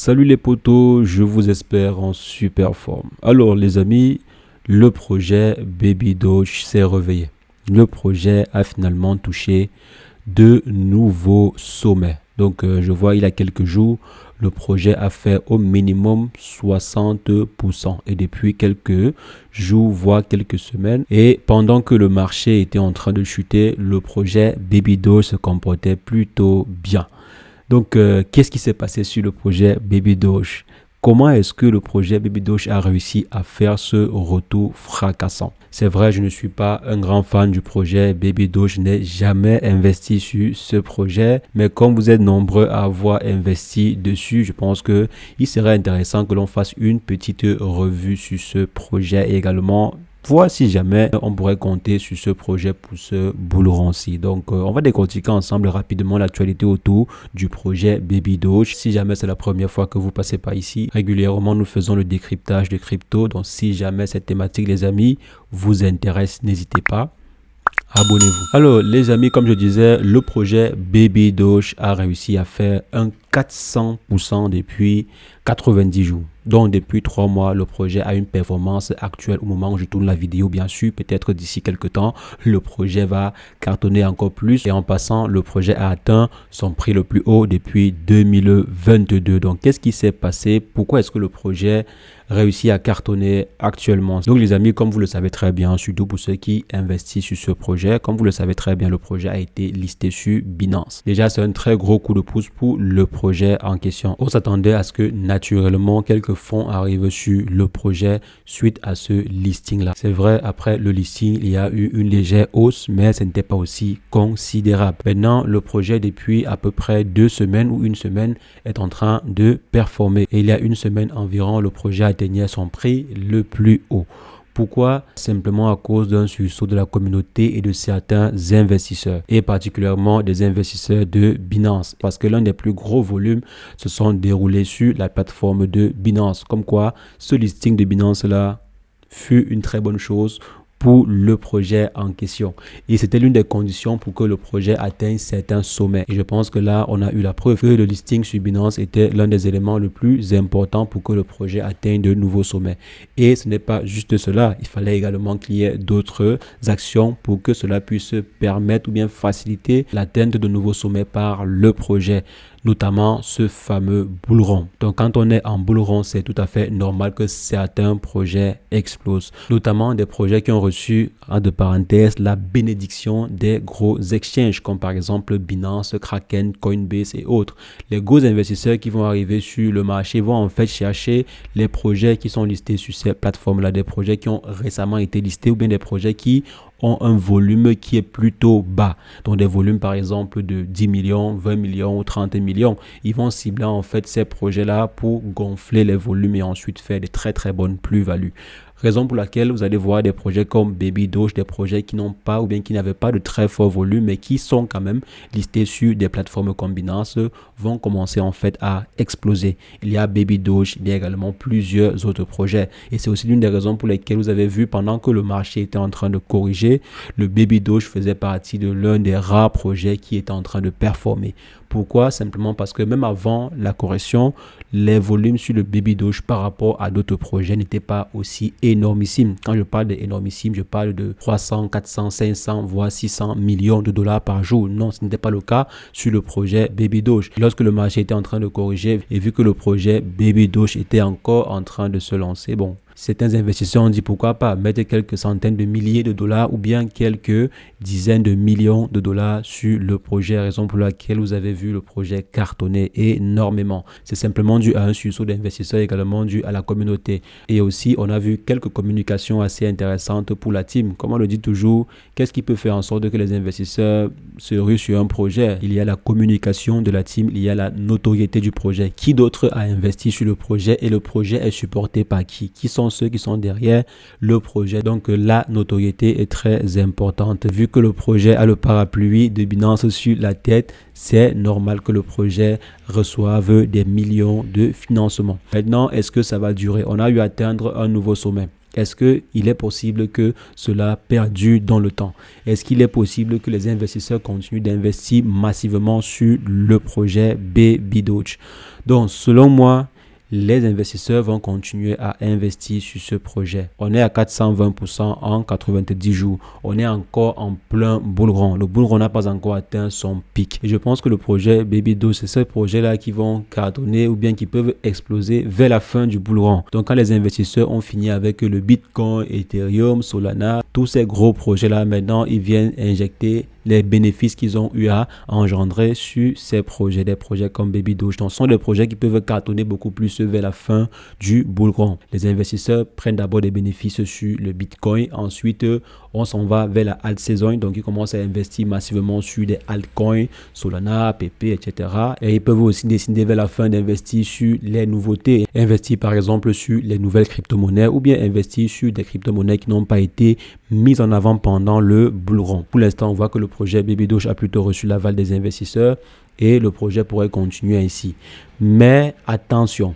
Salut les potos, je vous espère en super forme. Alors les amis, le projet Baby Doge s'est réveillé. Le projet a finalement touché de nouveaux sommets. Donc je vois il y a quelques jours, le projet a fait au minimum 60%. Et depuis quelques jours, voire quelques semaines, et pendant que le marché était en train de chuter, le projet Baby Doge se comportait plutôt bien. Donc, qu'est-ce qui s'est passé sur le projet Baby Doge? Comment est-ce que le projet Baby Doge a réussi à faire ce retour fracassant? C'est vrai, je ne suis pas un grand fan du projet Baby Doge, je n'ai jamais investi sur ce projet, mais comme vous êtes nombreux à avoir investi dessus, je pense que il serait intéressant que l'on fasse une petite revue sur ce projet et également voir si jamais on pourrait compter sur ce projet pour ce boulot-ci. Donc, on va décortiquer ensemble rapidement l'actualité autour du projet Baby Doge. Si jamais c'est la première fois que vous passez par ici, régulièrement nous faisons le décryptage de crypto. Donc, si jamais cette thématique, les amis, vous intéresse, n'hésitez pas. Abonnez-vous. Alors les amis, comme je disais, le projet Baby Doge a réussi à faire un 400% depuis 90 jours. Donc depuis 3 mois, le projet a une performance actuelle au moment où je tourne la vidéo. Bien sûr, peut-être d'ici quelques temps, le projet va cartonner encore plus. Et en passant, le projet a atteint son prix le plus haut depuis 2022. Donc qu'est-ce qui s'est passé? Pourquoi est-ce que le projet réussit à cartonner actuellement? Donc les amis, comme vous le savez très bien, surtout pour ceux qui investissent sur ce projet, comme vous le savez très bien, le projet a été listé sur Binance. Déjà, c'est un très gros coup de pouce pour le projet en question. On s'attendait à ce que naturellement quelques fonds arrivent sur le projet suite à ce listing là. C'est vrai, après le listing, il y a eu une légère hausse, mais ce n'était pas aussi considérable. Maintenant, le projet depuis à peu près 2 semaines ou une semaine est en train de performer. Et il y a une semaine environ, le projet atteignait son prix le plus haut. Pourquoi? Simplement à cause d'un sursaut de la communauté et de certains investisseurs, et particulièrement des investisseurs de Binance, parce que l'un des plus gros volumes se sont déroulés sur la plateforme de Binance. Comme quoi, ce listing de Binance là fut une très bonne chose pour le projet en question. Et c'était l'une des conditions pour que le projet atteigne certains sommets. Et je pense que là, on a eu la preuve que le listing sur Binance était l'un des éléments les plus importants pour que le projet atteigne de nouveaux sommets. Et ce n'est pas juste cela. Il fallait également qu'il y ait d'autres actions pour que cela puisse permettre ou bien faciliter l'atteinte de nouveaux sommets par le projet, notamment ce fameux bull run. Donc quand on est en bull run, c'est tout à fait normal que certains projets explosent, notamment des projets qui ont reçu, entre parenthèses, la bénédiction des gros exchanges comme par exemple Binance, Kraken, Coinbase et autres. Les gros investisseurs qui vont arriver sur le marché vont en fait chercher les projets qui sont listés sur ces plateformes-là, des projets qui ont récemment été listés ou bien des projets qui ont un volume qui est plutôt bas. Donc des volumes par exemple de 10 millions, 20 millions ou 30 millions. Ils vont cibler en fait ces projets-là pour gonfler les volumes et ensuite faire des très très bonnes plus-values. Raison pour laquelle vous allez voir des projets comme Baby Doge, des projets qui n'ont pas ou bien qui n'avaient pas de très fort volume mais qui sont quand même listés sur des plateformes comme Binance, vont commencer en fait à exploser. Il y a Baby Doge, il y a également plusieurs autres projets et c'est aussi l'une des raisons pour lesquelles vous avez vu pendant que le marché était en train de corriger, le Baby Doge faisait partie de l'un des rares projets qui était en train de performer. Pourquoi? Simplement parce que même avant la correction, les volumes sur le Baby Doge par rapport à d'autres projets n'étaient pas aussi énormissimes. Quand je parle d'énormissime, je parle de 300, 400, 500, voire 600 millions de dollars par jour. Non, ce n'était pas le cas sur le projet Baby Doge. Lorsque le marché était en train de corriger et vu que le projet Baby Doge était encore en train de se lancer, bon, certains investisseurs ont dit pourquoi pas mettre quelques centaines de milliers de dollars ou bien quelques dizaines de millions de dollars sur le projet, raison pour laquelle vous avez vu le projet cartonner énormément. C'est simplement dû à un sursaut d'investisseurs, également dû à la communauté. Et aussi, on a vu quelques communications assez intéressantes pour la team. Comme on le dit toujours, qu'est-ce qui peut faire en sorte que les investisseurs se ruent sur un projet? Il y a la communication de la team, il y a la notoriété du projet. Qui d'autre a investi sur le projet et le projet est supporté par qui? Qui sont ceux qui sont derrière le projet? Donc la notoriété est très importante. Vu que le projet a le parapluie de Binance sur la tête, c'est normal que le projet reçoive des millions de financements. Maintenant, est-ce que ça va durer? On a eu à atteindre un nouveau sommet. Est-ce qu'il est possible que cela perdure dans le temps? Est-ce qu'il est possible que les investisseurs continuent d'investir massivement sur le projet Baby Doge? Donc, selon moi, les investisseurs vont continuer à investir sur ce projet. On est à 420% en 90 jours. On est encore en plein bull run. Le bull run n'a pas encore atteint son pic. Et je pense que le projet Baby Doge, c'est ce projet-là qui vont cartonner ou bien qui peuvent exploser vers la fin du bull run. Donc quand les investisseurs ont fini avec le Bitcoin, Ethereum, Solana, tous ces gros projets-là, maintenant, ils viennent injecter les bénéfices qu'ils ont eu à engendrer sur ces projets, des projets comme Baby Doge. Donc, ce sont des projets qui peuvent cartonner beaucoup plus vers la fin du bull run. Les investisseurs prennent d'abord des bénéfices sur le Bitcoin. Ensuite, on s'en va vers la alt saison. Donc, ils commencent à investir massivement sur des altcoins, Solana, PP, etc. Et ils peuvent aussi décider vers la fin d'investir sur les nouveautés. Investir par exemple sur les nouvelles crypto-monnaies ou bien investir sur des crypto-monnaies qui n'ont pas été mises en avant pendant le bull run. Pour l'instant, on voit que le projet Baby Doge a plutôt reçu l'aval des investisseurs et le projet pourrait continuer ainsi. Mais attention,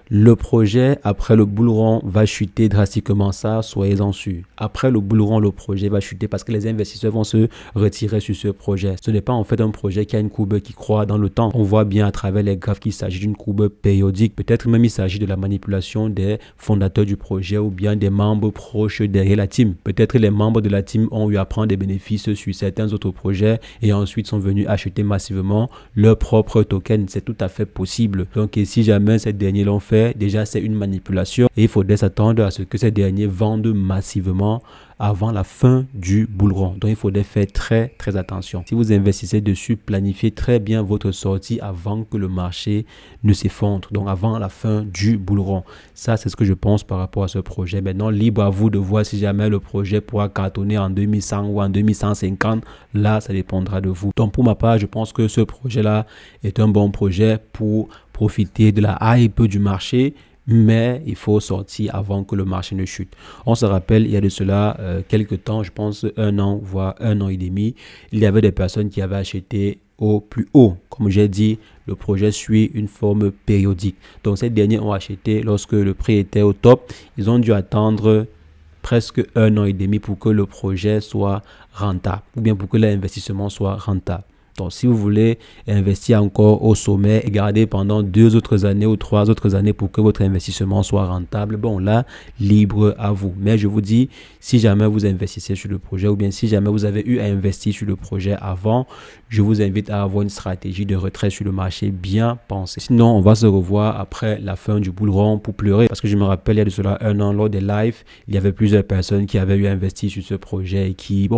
le projet, après le bull run, va chuter drastiquement. Ça, soyez-en sûrs. Après le bull run, le projet va chuter parce que les investisseurs vont se retirer sur ce projet. Ce n'est pas en fait un projet qui a une courbe qui croît dans le temps. On voit bien à travers les graphes qu'il s'agit d'une courbe périodique. Peut-être même il s'agit de la manipulation des fondateurs du projet ou bien des membres proches derrière la team. Peut-être les membres de la team ont eu à prendre des bénéfices sur certains autres projets et ensuite sont venus acheter massivement leur propre token. C'est tout à fait possible. Donc, et si jamais ces derniers l'ont fait, déjà c'est une manipulation et il faudrait s'attendre à ce que ces derniers vendent massivement avant la fin du bull run. Donc il faudrait faire très attention. Si vous investissez dessus, planifiez très bien votre sortie avant que le marché ne s'effondre. Donc avant la fin du bull run. Ça, c'est ce que je pense par rapport à ce projet. Maintenant, libre à vous de voir si jamais le projet pourra cartonner en 2100 ou en 2150. Là, ça dépendra de vous. Donc pour ma part, je pense que ce projet-là est un bon projet pour profiter de la hype du marché, mais il faut sortir avant que le marché ne chute. On se rappelle, il y a de cela quelques temps, je pense 1 an, voire 1 an et demi, il y avait des personnes qui avaient acheté au plus haut. Comme j'ai dit, le projet suit une forme périodique. Donc ces derniers ont acheté lorsque le prix était au top. Ils ont dû attendre presque 1 an et demi pour que le projet soit rentable, ou bien pour que l'investissement soit rentable. Donc, si vous voulez investir encore au sommet et garder pendant 2 autres années ou 3 autres années pour que votre investissement soit rentable, bon là, libre à vous. Mais je vous dis, si jamais vous investissez sur le projet ou bien si jamais vous avez eu à investir sur le projet avant, je vous invite à avoir une stratégie de retrait sur le marché bien pensée. Sinon, on va se revoir après la fin du bull run pour pleurer. Parce que je me rappelle, il y a de cela 1 an, lors des lives, il y avait plusieurs personnes qui avaient eu à investir sur ce projet et qui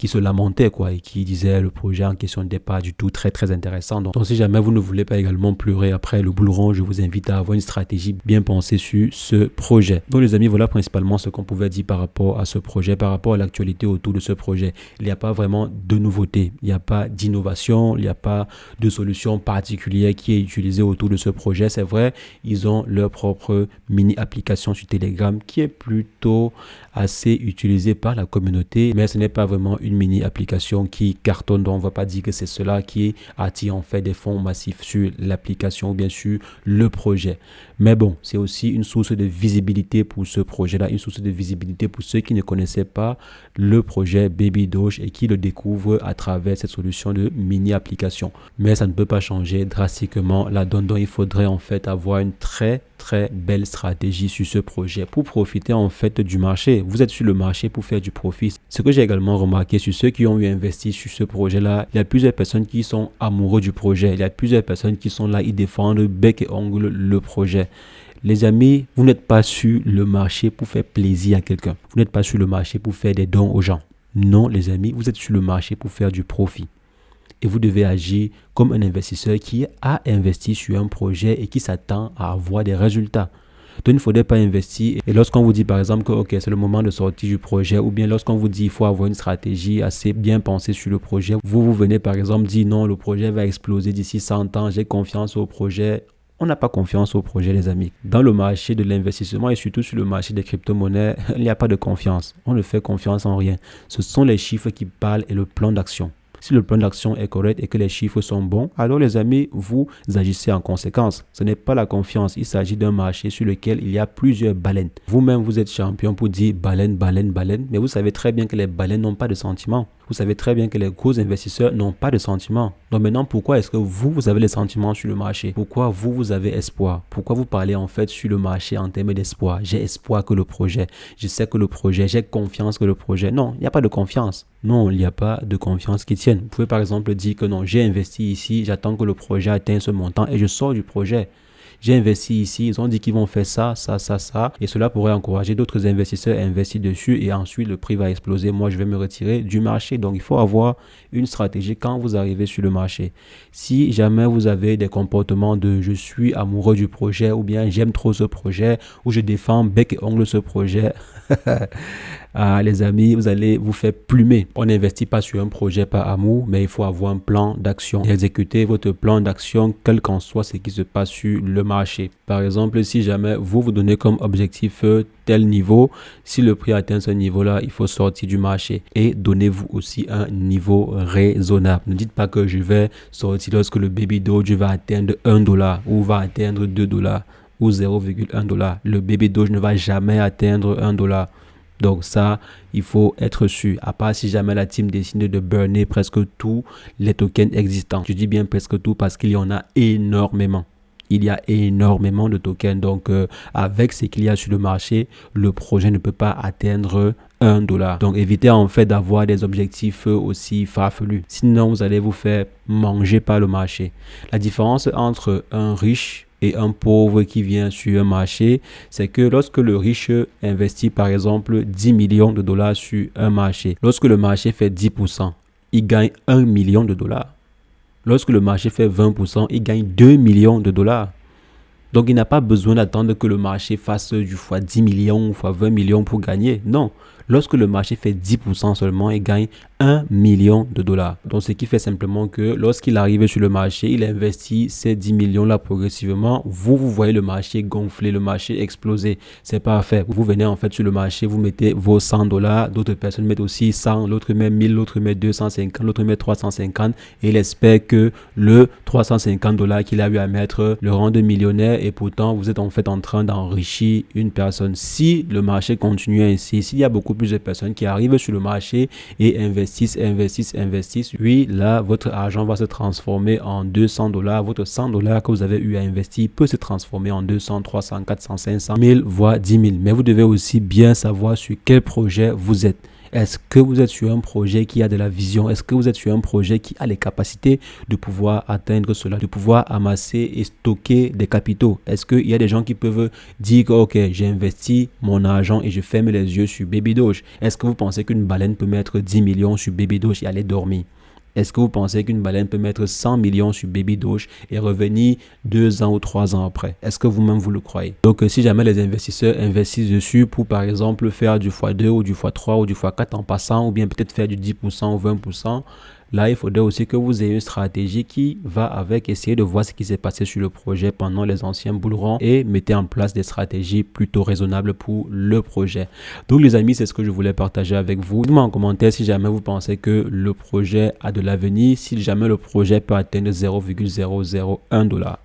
se lamentaient, quoi, et qui disaient le projet en question n'était pas du tout très intéressant. Donc, si jamais vous ne voulez pas également pleurer après le bull run, je vous invite à avoir une stratégie bien pensée sur ce projet. Donc, les amis, voilà principalement ce qu'on pouvait dire par rapport à ce projet, par rapport à l'actualité autour de ce projet. Il n'y a pas vraiment de nouveautés, il n'y a pas d'innovation, il n'y a pas de solution particulière qui est utilisée autour de ce projet. C'est vrai, ils ont leur propre mini-application sur Telegram qui est plutôt assez utilisée par la communauté, mais ce n'est pas vraiment une mini-application qui cartonne. Donc on ne va pas dire que c'est cela qui attire en fait des fonds massifs sur l'application ou bien sûr le projet. Mais bon, c'est aussi une source de visibilité pour ce projet-là, une source de visibilité pour ceux qui ne connaissaient pas le projet Baby Doge et qui le découvrent à travers cette solution de mini-application. Mais ça ne peut pas changer drastiquement la donne. Donc il faudrait en fait avoir une très belle stratégie sur ce projet pour profiter en fait du marché. Vous êtes sur le marché pour faire du profit. Ce que j'ai également remarqué sur ceux qui ont eu investi sur ce projet-là, il y a plusieurs personnes qui sont amoureux du projet. Il y a plusieurs personnes qui sont là, ils défendent bec et ongle le projet. Les amis, vous n'êtes pas sur le marché pour faire plaisir à quelqu'un. Vous n'êtes pas sur le marché pour faire des dons aux gens. Non, les amis, vous êtes sur le marché pour faire du profit. Et vous devez agir comme un investisseur qui a investi sur un projet et qui s'attend à avoir des résultats. Donc, il ne faudrait pas investir. Et lorsqu'on vous dit par exemple que c'est le moment de sortir du projet, ou bien lorsqu'on vous dit qu'il faut avoir une stratégie assez bien pensée sur le projet, vous venez par exemple dire non, le projet va exploser d'ici 100 ans, j'ai confiance au projet. On n'a pas confiance au projet, les amis. Dans le marché de l'investissement et surtout sur le marché des crypto-monnaies, il n'y a pas de confiance. On ne fait confiance en rien. Ce sont les chiffres qui parlent et le plan d'action. Si le plan d'action est correct et que les chiffres sont bons, alors les amis, vous agissez en conséquence. Ce n'est pas la confiance, il s'agit d'un marché sur lequel il y a plusieurs baleines. Vous-même, vous êtes champion pour dire baleine, mais vous savez très bien que les baleines n'ont pas de sentiments. Vous savez très bien que les gros investisseurs n'ont pas de sentiments. Donc maintenant, pourquoi est-ce que vous avez les sentiments sur le marché? Pourquoi vous avez espoir? Pourquoi vous parlez en fait sur le marché en termes d'espoir? J'ai espoir que le projet, je sais que le projet, j'ai confiance que le projet. Non, il n'y a pas de confiance. Non, il n'y a pas de confiance qui tienne. Vous pouvez par exemple dire que non, j'ai investi ici, j'attends que le projet atteigne ce montant et je sors du projet. J'ai investi ici, ils ont dit qu'ils vont faire ça, et cela pourrait encourager d'autres investisseurs à investir dessus et ensuite le prix va exploser. Moi, je vais me retirer du marché. Donc, il faut avoir une stratégie quand vous arrivez sur le marché. Si jamais vous avez des comportements de je suis amoureux du projet ou bien j'aime trop ce projet ou je défends bec et ongle ce projet, les amis, vous allez vous faire plumer. On n'investit pas sur un projet par amour, mais il faut avoir un plan d'action. Exécutez votre plan d'action, quel qu'en soit ce qui se passe sur le marché. Par exemple, si jamais vous donnez comme objectif tel niveau, si le prix atteint ce niveau-là, il faut sortir du marché et donnez-vous aussi un niveau raisonnable. Ne dites pas que je vais sortir lorsque le baby Doge va atteindre $1 ou va atteindre $2 ou 0,1$. Le baby Doge ne va jamais atteindre $1. Donc ça, il faut être sûr. À part si jamais la team décide de burner presque tous les tokens existants. Je dis bien presque tout parce qu'il y en a énormément. Il y a énormément de tokens. Donc avec ce qu'il y a sur le marché, le projet ne peut pas atteindre $1. Donc évitez en fait d'avoir des objectifs aussi farfelus. Sinon, vous allez vous faire manger par le marché. La différence entre un riche et un pauvre qui vient sur un marché, c'est que lorsque le riche investit par exemple 10 millions de dollars sur un marché, lorsque le marché fait 10%, il gagne 1 million de dollars. Lorsque le marché fait 20%, il gagne 2 millions de dollars. Donc il n'a pas besoin d'attendre que le marché fasse du fois 10 millions ou fois 20 millions pour gagner. Non, lorsque le marché fait 10% seulement, il gagne 1 million de dollars. Donc ce qui fait simplement que lorsqu'il arrive sur le marché, il investit ces 10 millions-là progressivement. Vous voyez le marché gonfler, le marché exploser. C'est parfait. Vous venez en fait sur le marché, vous mettez vos $100. D'autres personnes mettent aussi 100, l'autre met 1000, l'autre met 250, l'autre met 350 et il espère que le $350 qu'il a eu à mettre le rende millionnaire. Et pourtant, vous êtes en fait en train d'enrichir une personne. Si le marché continue ainsi, s'il y a beaucoup plus de personnes qui arrivent sur le marché et investissent, oui, là, votre argent va se transformer en $200. Votre $100 que vous avez eu à investir peut se transformer en 200, 300, 400, 500, 1000, voire 10 000. Mais vous devez aussi bien savoir sur quel projet vous êtes. Est-ce que vous êtes sur un projet qui a de la vision? Est-ce que vous êtes sur un projet qui a les capacités de pouvoir atteindre cela, de pouvoir amasser et stocker des capitaux? Est-ce qu'il y a des gens qui peuvent dire que ok, j'ai investi mon argent et je ferme les yeux sur Baby Doge? Est-ce que vous pensez qu'une baleine peut mettre 10 millions sur Baby Doge et aller dormir? Est-ce que vous pensez qu'une baleine peut mettre 100 millions sur Baby Doge et revenir 2 ans ou 3 ans après? Est-ce que vous-même vous le croyez? Donc si jamais les investisseurs investissent dessus pour par exemple faire du x2 ou du x3 ou du x4 en passant ou bien peut-être faire du 10% ou 20%, là, il faudrait aussi que vous ayez une stratégie qui va avec essayer de voir ce qui s'est passé sur le projet pendant les anciens bull runs et mettez en place des stratégies plutôt raisonnables pour le projet. Donc les amis, c'est ce que je voulais partager avec vous. Dites-moi en commentaire si jamais vous pensez que le projet a de l'avenir, si jamais le projet peut atteindre $0,001.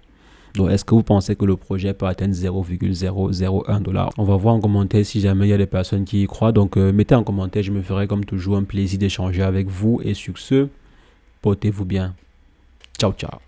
Donc, est-ce que vous pensez que le projet peut atteindre $0,001? On va voir en commentaire si jamais il y a des personnes qui y croient. Donc, mettez en commentaire, je me ferai comme toujours un plaisir d'échanger avec vous. Et sur ce, portez-vous bien. Ciao, ciao.